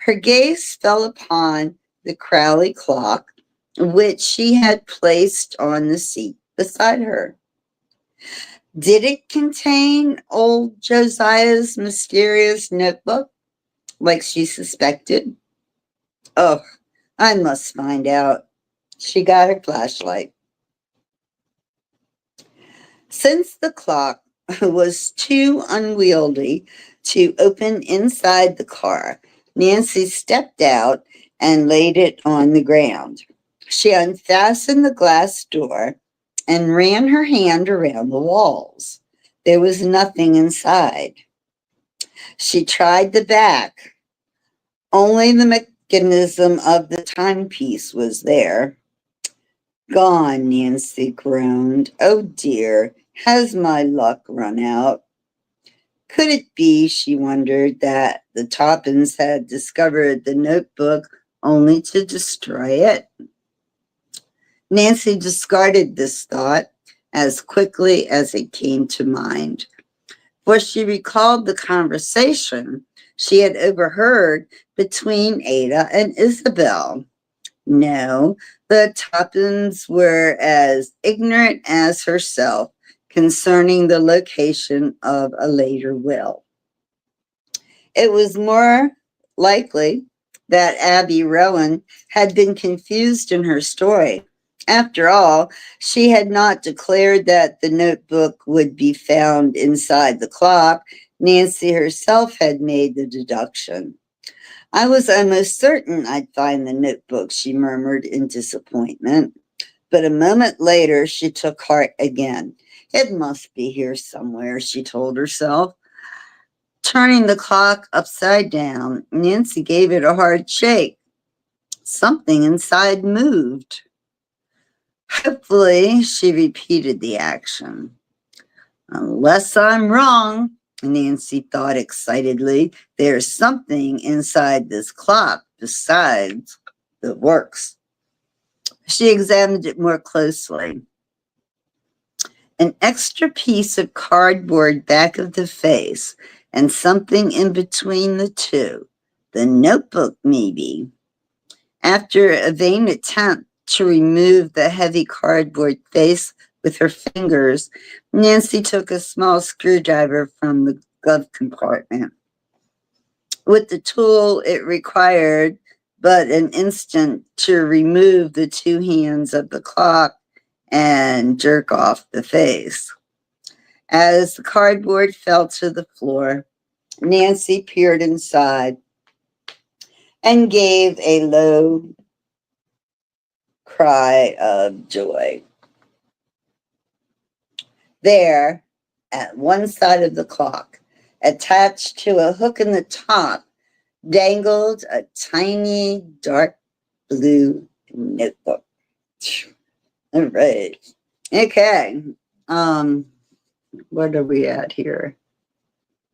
her gaze fell upon the Crowley clock, which she had placed on the seat beside her. Did it contain old Josiah's mysterious notebook, like she suspected? Oh, I must find out. She got her flashlight. Since the clock was too unwieldy to open inside the car, Nancy stepped out and laid it on the ground. She unfastened the glass door and ran her hand around the walls. There was nothing inside. She tried the back. Only the mechanism of the timepiece was there. "Gone," Nancy groaned. "Oh dear, has my luck run out?" Could it be, she wondered, that the Toppins had discovered the notebook only to destroy it? Nancy discarded this thought as quickly as it came to mind, for she recalled the conversation she had overheard between Ada and Isabel. No, the Toppins were as ignorant as herself concerning the location of a later will. It was more likely that Abby Rowan had been confused in her story. After all, she had not declared that the notebook would be found inside the clock. Nancy herself had made the deduction. "I was almost certain I'd find the notebook," she murmured in disappointment. But a moment later, she took heart again. "It must be here somewhere," she told herself. Turning the clock upside down, Nancy gave it a hard shake. Something inside moved. Hopefully, she repeated the action. "Unless I'm wrong," Nancy thought excitedly, "there's something inside this clock besides." the works. She examined it more closely. An extra piece of cardboard back of the face and something in between the two. The notebook, maybe. After a vain attempt to remove the heavy cardboard face with her fingers, Nancy took a small screwdriver from the glove compartment. With the tool, it required but an instant to remove the two hands of the clock and jerk off the face. As the cardboard fell to the floor, Nancy peered inside and gave a low cry of joy. There, at one side of the clock, attached to a hook in the top, dangled a tiny dark blue notebook. All right. Okay. What are we at here?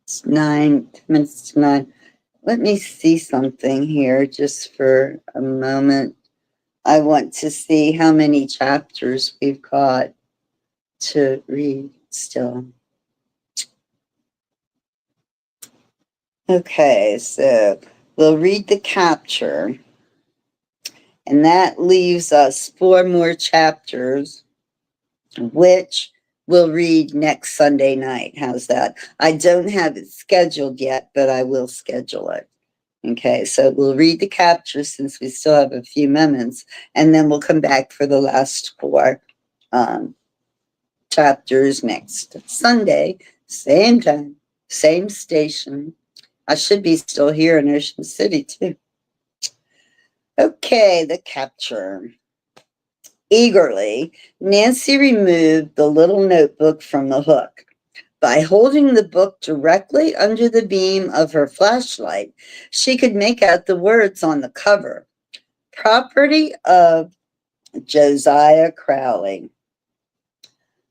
It's 9 minutes to 9. Let me see something here just for a moment. I want to see how many chapters we've got to read still. Okay, so we'll read the capture, and that leaves us 4 more chapters, which we'll read next Sunday night. How's that? I don't have it scheduled yet, but I will schedule it. Okay, so we'll read the capture since we still have a few minutes, and then we'll come back for the last 4 chapters next Sunday, same time, same station. I should be still here in Ocean City, too. Okay, the capture. Eagerly, Nancy removed the little notebook from the hook. By holding the book directly under the beam of her flashlight, she could make out the words on the cover. Property of Josiah Crowley.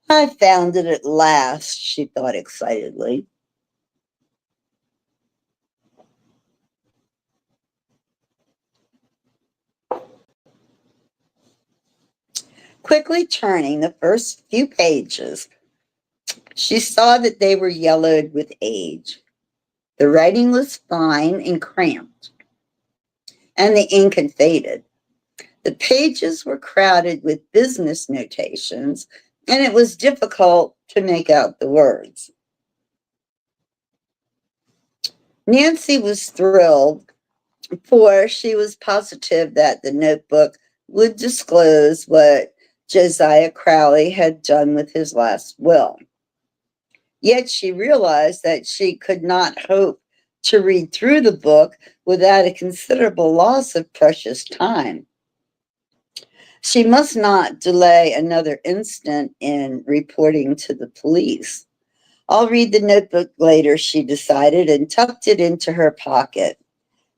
I found it at last, she thought excitedly. Quickly turning the first few pages, she saw that they were yellowed with age. The writing was fine and cramped, and the ink had faded. The pages were crowded with business notations, and it was difficult to make out the words. Nancy was thrilled, for she was positive that the notebook would disclose what Josiah Crowley had done with his last will. Yet she realized that she could not hope to read through the book without a considerable loss of precious time. She must not delay another instant in reporting to the police. I'll read the notebook later, she decided, and tucked it into her pocket.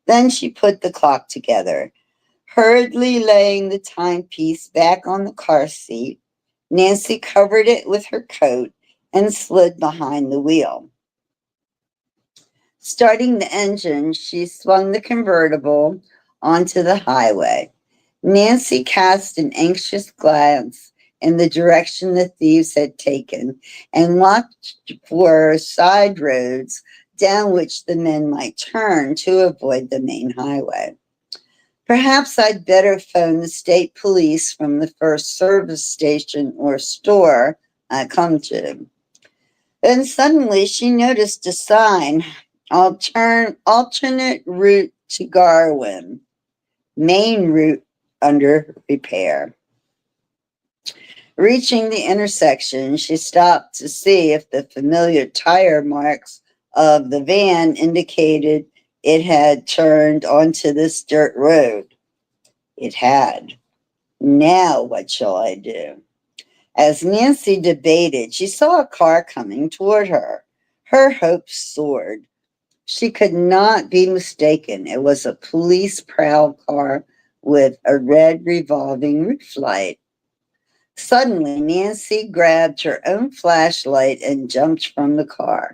Then she put the clock together. Hurriedly laying the timepiece back on the car seat, Nancy covered it with her coat and slid behind the wheel. Starting the engine, she swung the convertible onto the highway. Nancy cast an anxious glance in the direction the thieves had taken and watched for side roads down which the men might turn to avoid the main highway. Perhaps I'd better phone the state police from the first service station or store I come to. Then suddenly she noticed a sign, alternate route to Garwin, main route under repair. Reaching the intersection, she stopped to see if the familiar tire marks of the van indicated it had turned onto this dirt road. It had. Now what shall I do? As Nancy debated, she saw a car coming toward her. Her hopes soared. She could not be mistaken. It was a police prowl car with a red revolving roof light. Suddenly, Nancy grabbed her own flashlight and jumped from the car.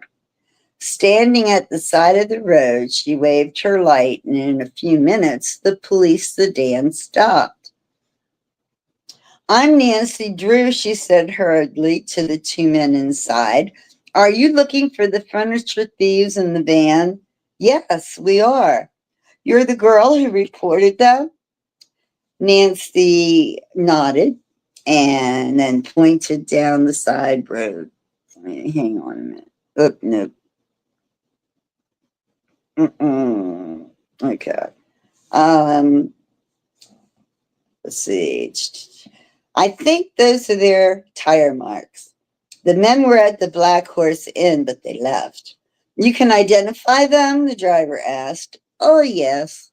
Standing at the side of the road, she waved her light, and in a few minutes, the police sedan stopped. "I'm Nancy Drew," she said hurriedly to the two men inside. "Are you looking for the furniture thieves in the van?" "Yes, we are." "You're the girl who reported them?" Nancy nodded and then pointed down the side road. Hang on a minute. Oh, no. Okay. Um, let's see. I think those are their tire marks. The men were at the Black Horse Inn, but they left. "You can identify them?" the driver asked. "Oh, yes."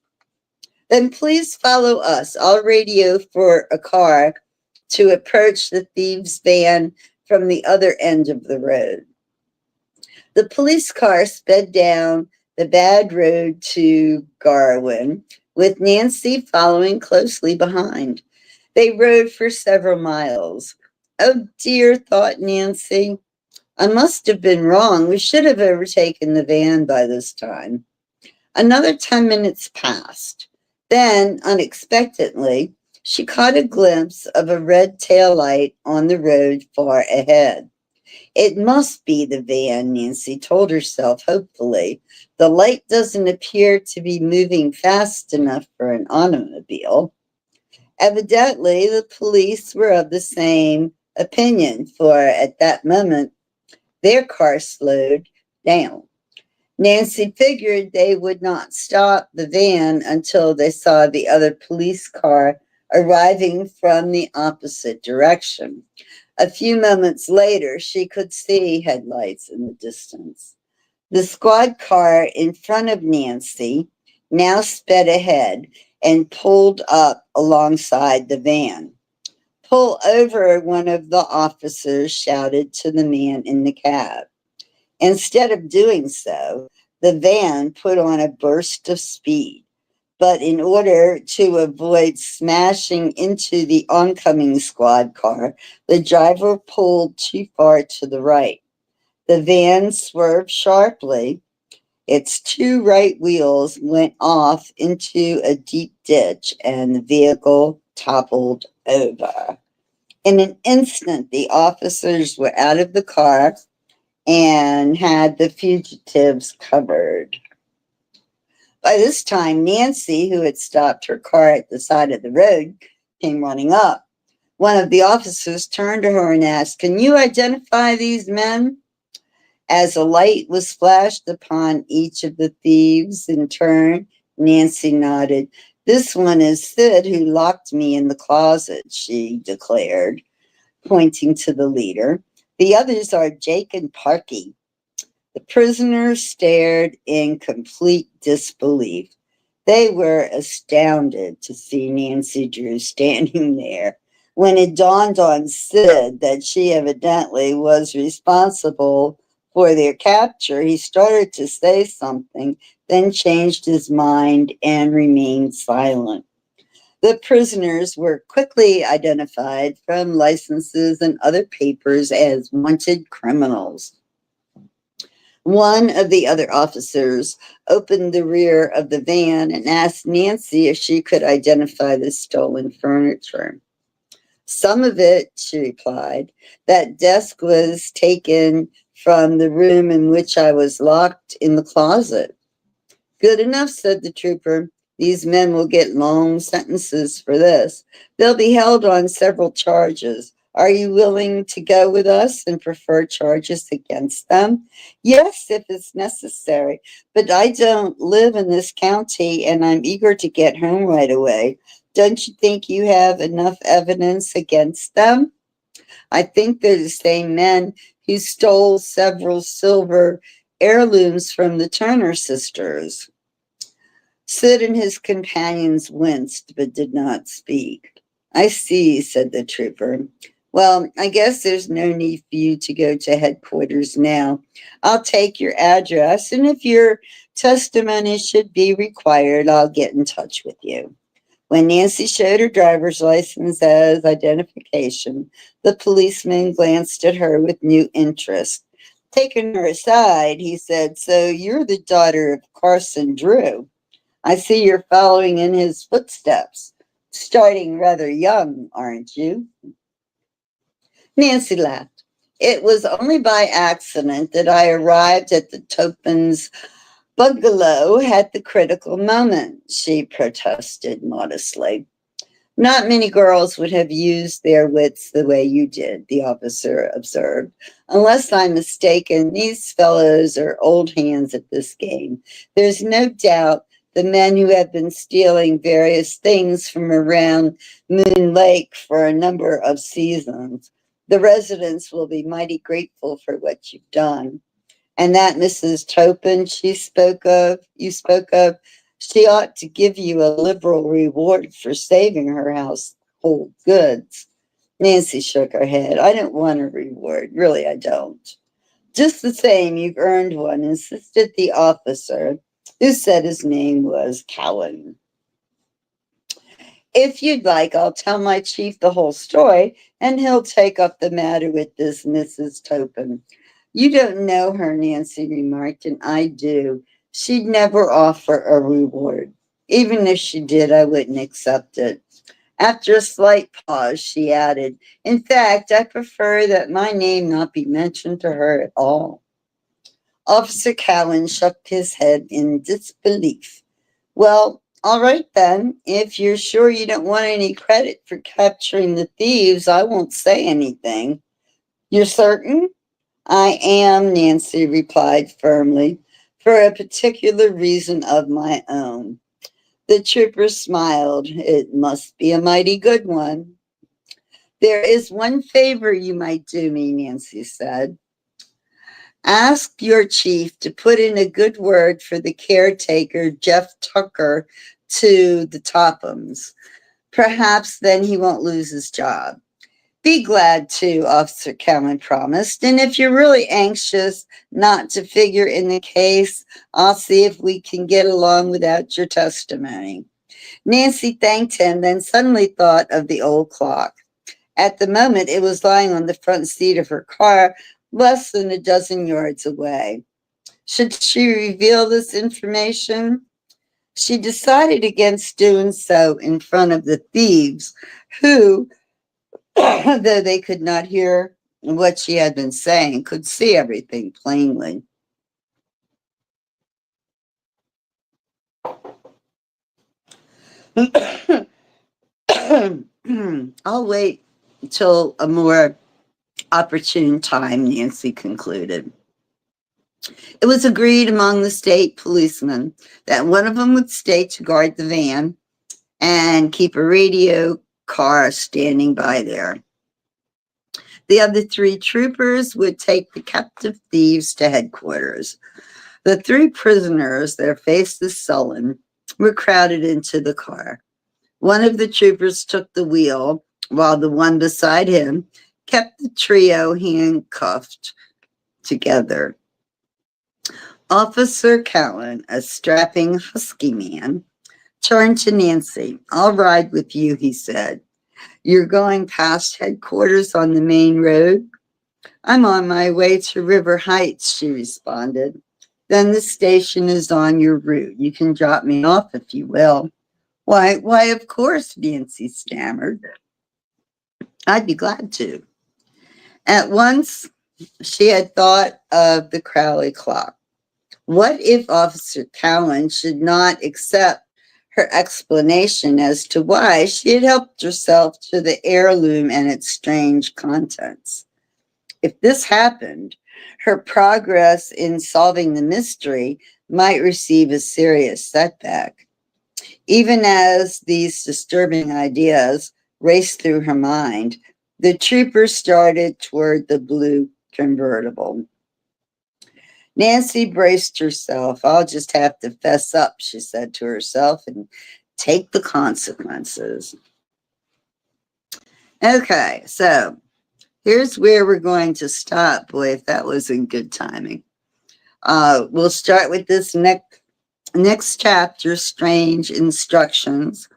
"Then please follow us. I'll radio for a car to approach the thieves' van from the other end of the road." The police car sped down the bad road to Garwin, with Nancy following closely behind. They rode for several miles. "Oh dear," thought Nancy. "I must have been wrong. We should have overtaken the van by this time." Another 10 minutes passed. Then, unexpectedly, she caught a glimpse of a red tail light on the road far ahead. It must be the van, Nancy told herself hopefully. The light doesn't appear to be moving fast enough for an automobile. Evidently, the police were of the same opinion, for at that moment, their car slowed down. Nancy figured they would not stop the van until they saw the other police car arriving from the opposite direction. A few moments later, she could see headlights in the distance. The squad car in front of Nancy now sped ahead and pulled up alongside the van. "Pull over," one of the officers shouted to the man in the cab. Instead of doing so, the van put on a burst of speed. But in order to avoid smashing into the oncoming squad car, the driver pulled too far to the right. The van swerved sharply. Its two right wheels went off into a deep ditch, and the vehicle toppled over. In an instant, the officers were out of the car and had the fugitives covered. By this time, Nancy, who had stopped her car at the side of the road, came running up. One of the officers turned to her and asked, "Can you identify these men?" As a light was flashed upon each of the thieves in turn, Nancy nodded. "This one is Sid, who locked me in the closet," she declared, pointing to the leader. "The others are Jake and Parky." The prisoners stared in complete disbelief. They were astounded to see Nancy Drew standing there. When it dawned on Sid that she evidently was responsible for their capture, he started to say something, then changed his mind and remained silent. The prisoners were quickly identified from licenses and other papers as wanted criminals. One of the other officers opened the rear of the van and asked Nancy if she could identify the stolen furniture. "Some of it," she replied. "That desk was taken from the room in which I was locked in the closet." "Good enough," said the trooper. "These men will get long sentences for this. They'll be held on several charges. Are you willing to go with us and prefer charges against them?" "Yes, if it's necessary, but I don't live in this county and I'm eager to get home right away. Don't you think you have enough evidence against them?" "I think they're the same men who stole several silver heirlooms from the Turner sisters." Sid and his companions winced but did not speak. "I see," said the trooper. "Well, I guess there's no need for you to go to headquarters now. I'll take your address, and if your testimony should be required, I'll get in touch with you." When Nancy showed her driver's license as identification, the policeman glanced at her with new interest. Taking her aside, he said, "So you're the daughter of Carson Drew. I see you're following in his footsteps. Starting rather young, aren't you?" Nancy laughed. "It was only by accident that I arrived at the Topans' bungalow at the critical moment," she protested modestly. "Not many girls would have used their wits the way you did," the officer observed. "Unless I'm mistaken, these fellows are old hands at this game. There's no doubt the men who have been stealing various things from around Moon Lake for a number of seasons. The residents will be mighty grateful for what you've done. And that Mrs. Topin you spoke of, she ought to give you a liberal reward for saving her household goods." Nancy shook her head. "I don't want a reward. Really, I don't." "Just the same, you've earned one," insisted the officer, who said his name was Cowan. "If you'd like, I'll tell my chief the whole story, and he'll take up the matter with this Mrs. Topin." "You don't know her," Nancy remarked, "and I do. She'd never offer a reward. Even if she did, I wouldn't accept it." After a slight pause, she added, "In fact, I prefer that my name not be mentioned to her at all." Officer Cowan shook his head in disbelief. "Well, all right then. If you're sure you don't want any credit for capturing the thieves, I won't say anything." "You're certain?" "I am," Nancy replied firmly, "for a particular reason of my own." The trooper smiled. "It must be a mighty good one." "There is one favor you might do me," Nancy said. "Ask your chief to put in a good word for the caretaker, Jeff Tucker, to the Tophams. Perhaps then he won't lose his job." "Be glad to," Officer Cowan promised. "And if you're really anxious not to figure in the case, I'll see if we can get along without your testimony." Nancy thanked him, then suddenly thought of the old clock. At the moment, it was lying on the front seat of her car, less than a dozen yards away. Should she reveal this information? She decided against doing so in front of the thieves, who, though they could not hear what she had been saying, could see everything plainly. "I'll wait until a more opportune time," Nancy concluded. It was agreed among the state policemen that one of them would stay to guard the van and keep a radio car standing by there. The other three troopers would take the captive thieves to headquarters. The three prisoners, their faces sullen, were crowded into the car. One of the troopers took the wheel, while the one beside him kept the trio handcuffed together. Officer Cowan, a strapping, husky man, turned to Nancy. "I'll ride with you," he said. "You're going past headquarters on the main road?" "I'm on my way to River Heights," she responded. "Then the station is on your route. You can drop me off if you will." Why, of course," Nancy stammered. "I'd be glad to." At once, she had thought of the Crowley clock. What if Officer Cowan should not accept her explanation as to why she had helped herself to the heirloom and its strange contents? If this happened, her progress in solving the mystery might receive a serious setback. Even as these disturbing ideas raced through her mind, the trooper started toward the blue convertible. Nancy braced herself. "I'll just have to fess up," she said to herself, "and take the consequences." Okay, so here's where we're going to stop. Boy, if that wasn't good timing. We'll start with this next chapter, Strange Instructions,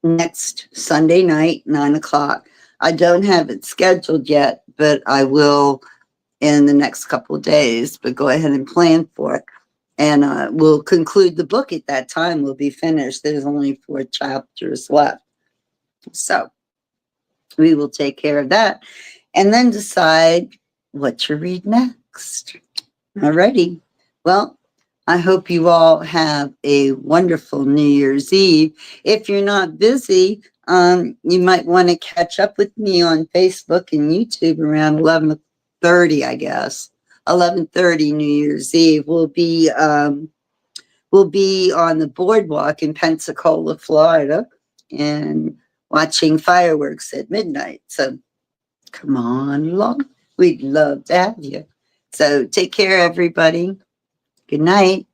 next Sunday night, 9 o'clock. I don't have it scheduled yet, but I will in the next couple of days, but go ahead and plan for it. And we'll conclude the book at that time. We'll be finished. There's only 4 chapters left. So we will take care of that and then decide what to read next. Alrighty. Well, I hope you all have a wonderful New Year's Eve. If you're not busy, you might want to catch up with me on Facebook and YouTube around 11:30, I guess. 11:30 New Year's Eve. We'll be on the boardwalk in Pensacola, Florida, and watching fireworks at midnight. So come on along. We'd love to have you. So take care, everybody. Good night.